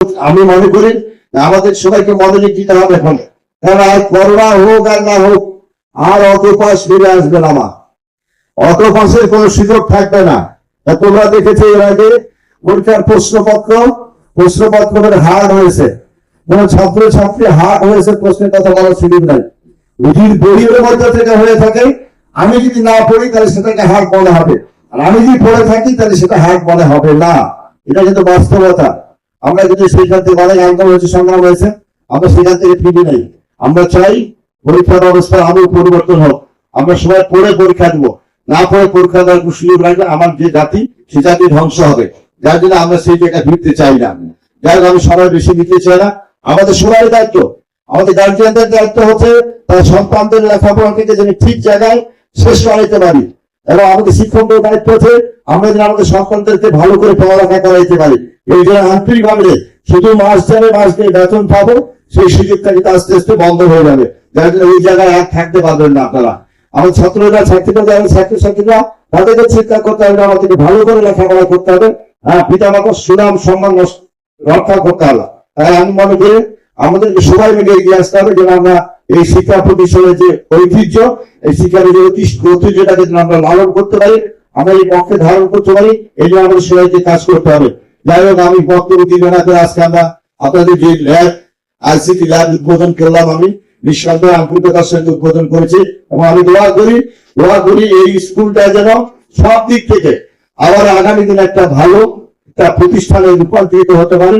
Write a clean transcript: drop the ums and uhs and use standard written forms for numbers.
আমি মনে করি আমাদের সবাইকে মনোযোগ দিতে হবে এখন, কারণ আর করোনা হোক আর না হোক আর অত পাস ফিরে আসবে না, আমার অত পাসের কোন সুযোগ থাকবে না। তোমরা দেখেছো এর আগে পরীক্ষার প্রশ্নপত্র হার্ড হয়েছে, কোন ছাত্রছাত্রী হার্ড হয়েছে প্রশ্নের কথা বলার সুযোগ নাই। যদি বইয়ের মধ্যে থেকে হয়ে থাকে, আমি যদি না পড়ি তাহলে সেটাকে হার্ড মনে হবে, আর আমি যদি পড়ে থাকি তাহলে সেটা হার্ড মনে হবে না। এটা কিন্তু বাস্তবতা। আমরা যদি সেখান থেকে অনেক আন্দোলন হয়েছে, সংগ্রাম হয়েছে, আমরা সেখান থেকে ফিরি নাই। আমরা চাই পরীক্ষা ব্যবস্থার আমূল পরিবর্তন হোক। আমরা সবাই পড়ে পরীক্ষা দেবো, না পড়ে পরীক্ষা দেওয়ার সুযোগ রাখলে আমার যে জাতি, সে জাতি ধ্বংস হবে। যার জন্য আমরা সেই জায়গায় ফিরতে চাই না। যার আমি সবাই বেশি নিতে চাই না। আমাদের সবাই দায়িত্ব, আমাদের গার্জিয়ানদের দায়িত্ব হচ্ছে তার সন্তানদের লেখাপড়া থেকে যেন ঠিক জায়গায় শেষ করাইতে পারি, এবং আমাদের শিক্ষকদের দায়িত্ব হচ্ছে আমরা যেন আমাদের সন্তানদেরকে ভালো করে পড়ালেখা করাইতে পারি। এই জন্য আন্তরিক ভাবে শুধু মাস দিয়ে বেতন পাবো, সেই সুযোগটা কিন্তু আস্তে আস্তে বন্ধ হয়ে যাবে। যার জন্য ওই জায়গায় আর থাকতে পারবেন না আপনারা। আমার ছাত্ররা, ছাত্রছাত্রীরা, তাদেরকে চিন্তা করতে হবে, আমাদেরকে ভালো করে লেখাপড়া করতে হবে, পিতা মাতার সুনাম সম্মান রক্ষা করতে হবে। তাই আমি মনে করি আমাদেরকে সবাই মিলে এগিয়ে আসতে হবে, যেন আমরা এই শিক্ষা প্রতিষ্ঠানের যে ঐতিহ্য, এই শিক্ষার যে ঐতিহ্যটাকে যেন আমরা লালন করতে পারি, আমরা এই পক্ষে ধারণ করতে পারি। এই জন্য আমাদের সবাইকে কাজ করতে হবে। যাই হোক, আমি বক্তব্য দিব না করে আজকে আমরা আপনাদের যে ল্যাব, আইসিটি ল্যাব উদ্বোধন করলাম, আমি নিঃসন্দেহে আন্তরিকতার সঙ্গে উদ্বোধন করেছি, এবং আমি দোয়া করি এই স্কুলটা যেন সব দিক থেকে আবার আগামী দিনে একটা ভালো একটা প্রতিষ্ঠানে রূপান্তরিত হতে পারে।